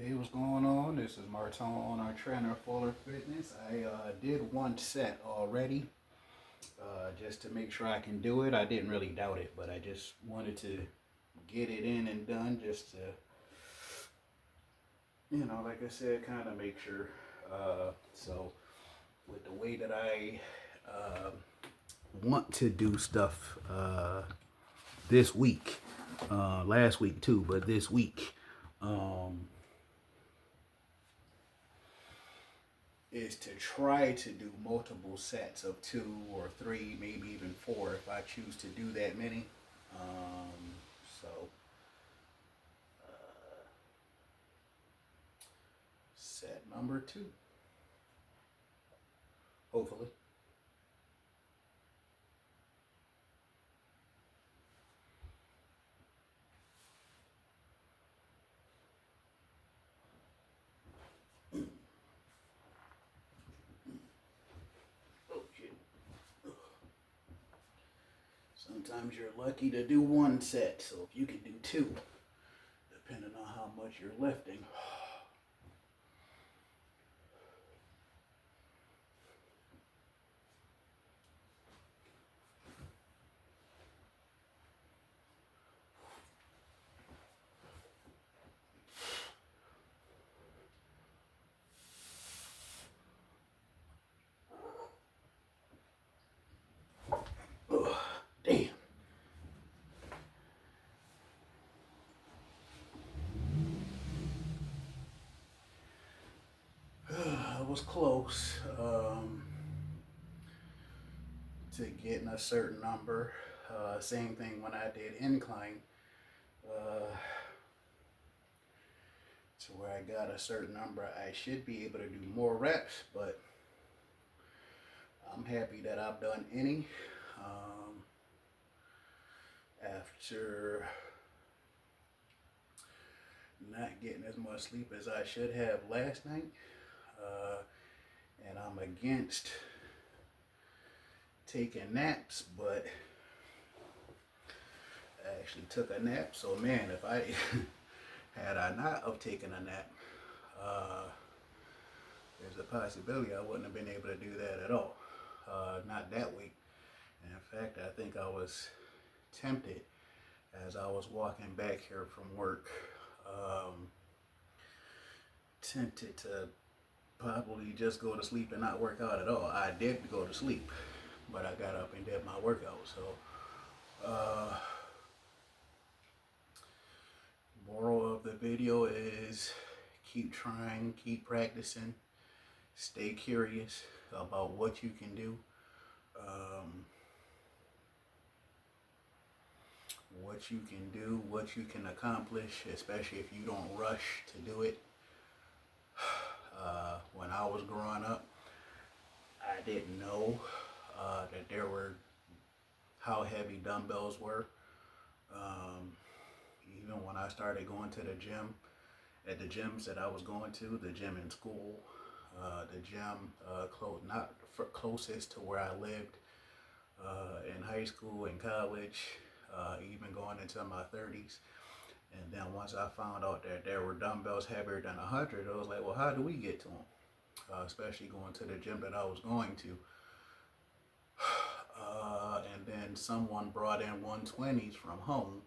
Hey, what's going on? This is Martone, our trainer, Fuller Fitness. I did one set already, just to make sure I can do it. I didn't really doubt it, but I just wanted to get it in and done, just to, like I said, kind of make sure. So, with the way that I uh, want to do stuff this week, last week too, but this week. Um, is to try to do multiple sets of two or three, maybe even four if I choose to do that many. So, set number two, hopefully. Oh, shit. Sometimes you're lucky to do one set, so if you can do two, depending on how much you're lifting. Oh, damn. I was close to getting a certain number. Same thing when I did incline. Uh, to where I got a certain number, I should be able to do more reps, but I'm happy that I've done any. After not getting as much sleep as I should have last night, uh, and I'm against taking naps, but I actually took a nap. So man, if I had I not have taken a nap, uh, there's a possibility I wouldn't have been able to do that at all. Not that week. And in fact, I think I was tempted as I was walking back here from work, um, tempted to probably just go to sleep and not work out at all. I did go to sleep, but I got up and did my workout. So, moral of the video is keep trying, keep practicing, stay curious about what you can do. What you can do, what you can accomplish, especially if you don't rush to do it. When I was growing up, I didn't know that there were how heavy dumbbells were. Um, Even when I started going to the gym, at the gyms that I was going to, the gym in school, the gym not closest to where I lived in high school and college, even going into my 30s. And then once I found out that there were dumbbells heavier than 100, I was like, well, how do we get to them? Especially going to the gym that I was going to. And then someone brought in 120s from home.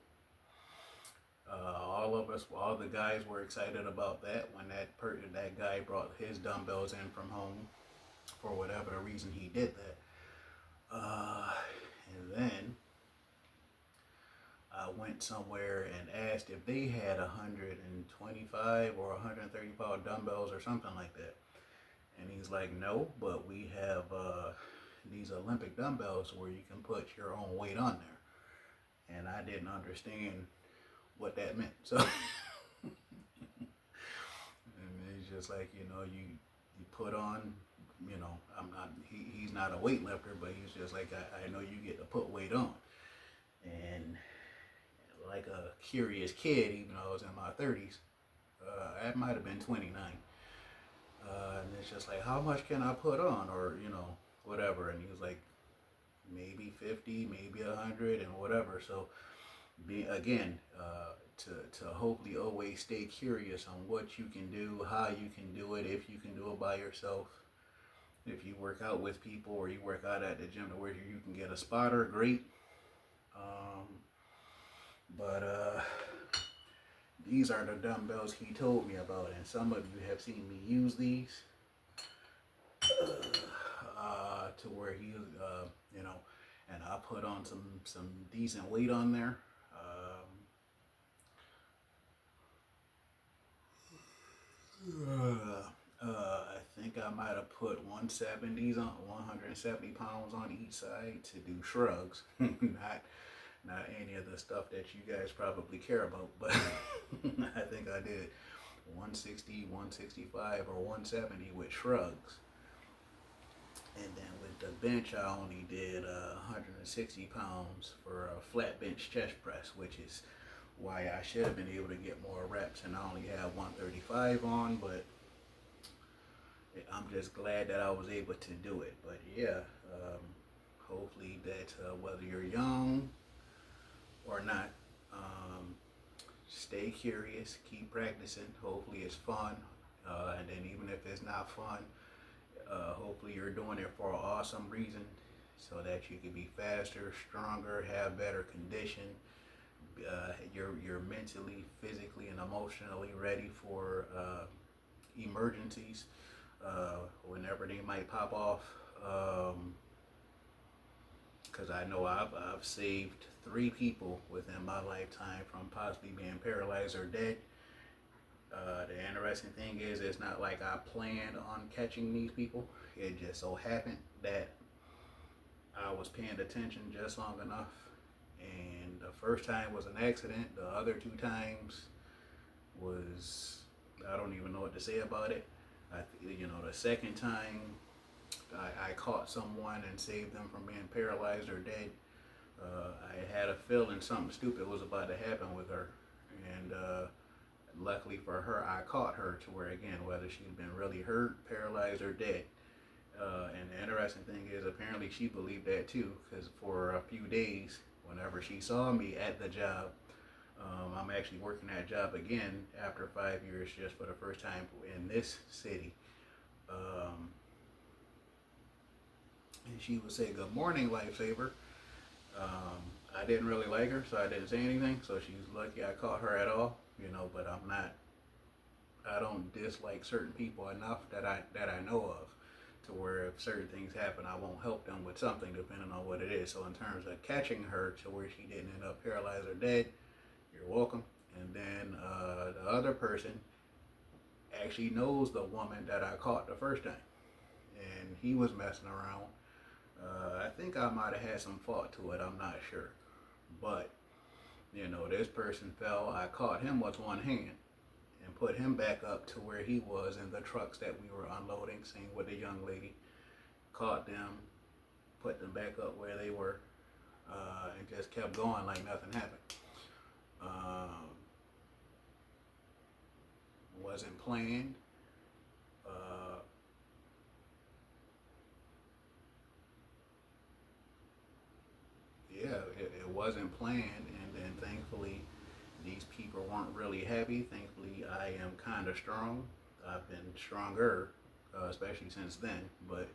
All of us, all the guys were excited about that when that guy brought his dumbbells in from home for whatever the reason he did that. And then I went somewhere and asked if they had 125 or 130 pound dumbbells or something like that. And he's like, no, but we have these Olympic dumbbells where you can put your own weight on there. And I didn't understand what that meant. So, and he's just like, you put on, he's not a weightlifter, but he's just like, I know you get to put weight on. And like a curious kid, even though I was in my 30s, I might have been 29. And it's just like, how much can I put on? Or, whatever. And he was like, maybe 50, maybe 100 and whatever. So Be again, to hopefully always stay curious on what you can do, how you can do it, if you can do it by yourself. If you work out with people or you work out at the gym to where you can get a spotter, great. Um, but these are the dumbbells he told me about, and some of you have seen me use these to where he, you know, and I put on some decent weight on there. I think I might have put 170s on 170 pounds on each side to do shrugs, not any of the stuff that you guys probably care about, but I think I did 160, 165, or 170 with shrugs. And then with the bench, I only did 160 pounds for a flat bench chest press, which is why I should have been able to get more reps. And I only have 135 on, but I'm just glad that I was able to do it. But yeah, hopefully that whether you're young or not, stay curious, keep practicing. Hopefully it's fun. And then even if it's not fun, hopefully you're doing it for an awesome reason so that you can be faster, stronger, have better condition. You're mentally, physically, and emotionally ready for emergencies whenever they might pop off. Because I know I've saved 3 people within my lifetime from possibly being paralyzed or dead. The interesting thing is, it's not like I planned on catching these people. It just so happened that I was paying attention just long enough. And the first time was an accident. The other 2 times was, I don't even know what to say about it. The second time I caught someone and saved them from being paralyzed or dead. I had a feeling something stupid was about to happen with her. And luckily for her, I caught her to where, again, whether she'd been really hurt, paralyzed, or dead. And the interesting thing is, apparently she believed that too, because for a few days, whenever she saw me at the job, I'm actually working that job again after 5 years, just for the first time in this city. And she would say, "Good morning, lifesaver." I didn't really like her, so I didn't say anything. So she's lucky I caught her at all, But I don't dislike certain people enough that I know of, to where if certain things happen, I won't help them with something depending on what it is. So in terms of catching her to where she didn't end up paralyzed or dead, you're welcome. And then the other person actually knows the woman that I caught the first time, and he was messing around. I think I might have had some fault to it. I'm not sure, but this person fell. I caught him with one hand and put him back up to where he was in the trucks that we were unloading. Same with the young lady. Caught them, put them back up where they were, and just kept going like nothing happened. Wasn't planned. Yeah, it wasn't planned, and then thankfully these people weren't really happy. Thankfully, I am kind of strong. I've been stronger, especially since then, but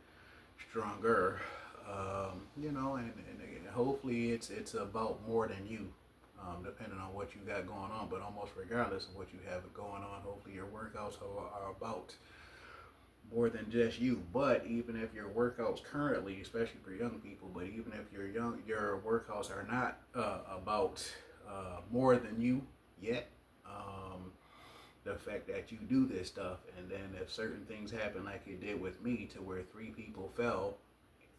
stronger. And hopefully it's about more than you, depending on what you got going on. But almost regardless of what you have going on, hopefully your workouts are about more than just you. But even if your workouts currently, especially for young people, but even if your workouts are not about more than you yet. The fact that you do this stuff, and then if certain things happen like it did with me, to where 3 people fell,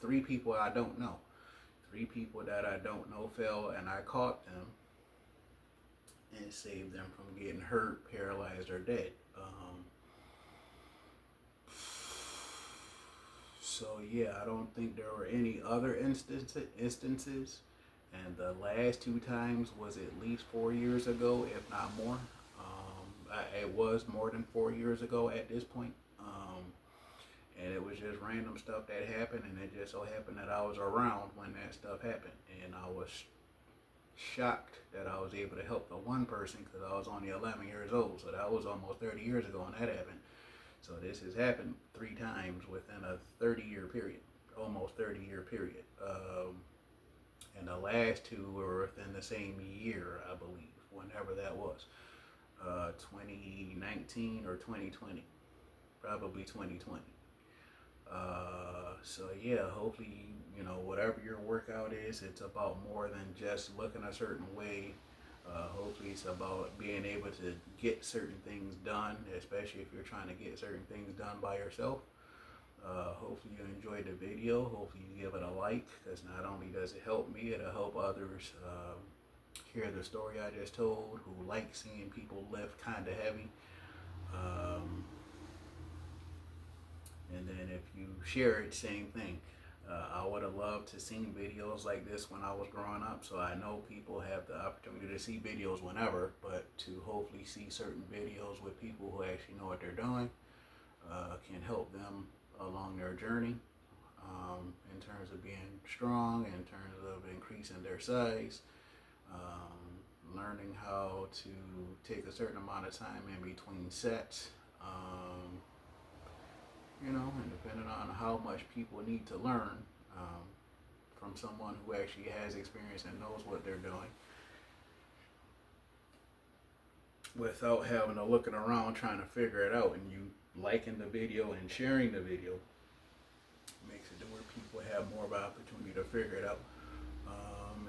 3 people I don't know, 3 people that I don't know fell, and I caught them and saved them from getting hurt, paralyzed, or dead. So yeah, I don't think there were any other instances, and the last 2 times was at least 4 years ago, if not more. It was more than 4 years ago at this point. And it was just random stuff that happened, and it just so happened that I was around when that stuff happened, and I was shocked that I was able to help the one person because I was only 11 years old. So that was almost 30 years ago when that happened. So this has happened 3 times within a 30-year period, almost 30-year period. And the last 2 were within the same year, I believe, whenever that was. 2019 or 2020, probably 2020. So yeah, hopefully, whatever your workout is, it's about more than just looking a certain way. Hopefully it's about being able to get certain things done, especially if you're trying to get certain things done by yourself. Hopefully you enjoyed the video. Hopefully you give it a like, because not only does it help me, it'll help others hear the story I just told, who like seeing people lift kind of heavy. And then if you share it, same thing. I would have loved to seen videos like this when I was growing up, so I know people have the opportunity to see videos whenever, but to hopefully see certain videos with people who actually know what they're doing can help them along their journey, in terms of being strong, in terms of increasing their size, learning how to take a certain amount of time in between sets. And depending on how much people need to learn from someone who actually has experience and knows what they're doing, without having to looking around trying to figure it out, and you liking the video and sharing the video makes it to where people have more of an opportunity to figure it out.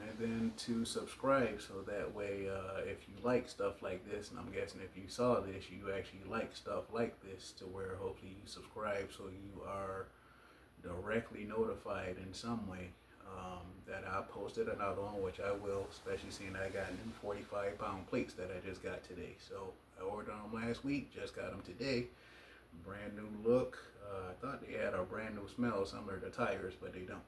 And then to subscribe, so that way if you like stuff like this, and I'm guessing if you saw this, you actually like stuff like this, to where hopefully you subscribe so you are directly notified in some way that I posted another one, which I will, especially seeing I got new 45-pound plates that I just got today. So I ordered them last week, just got them today. Brand new look. I thought they had a brand new smell similar to tires, but they don't.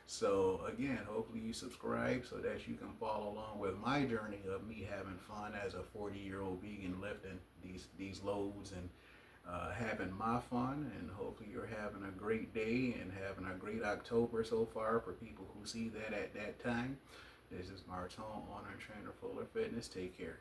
So again, hopefully you subscribe so that you can follow along with my journey of me having fun as a 40-year-old vegan, lifting these loads and having my fun. And hopefully you're having a great day and having a great October so far for people who see that at that time. This is Martone, owner and trainer, Fuller Fitness. Take care.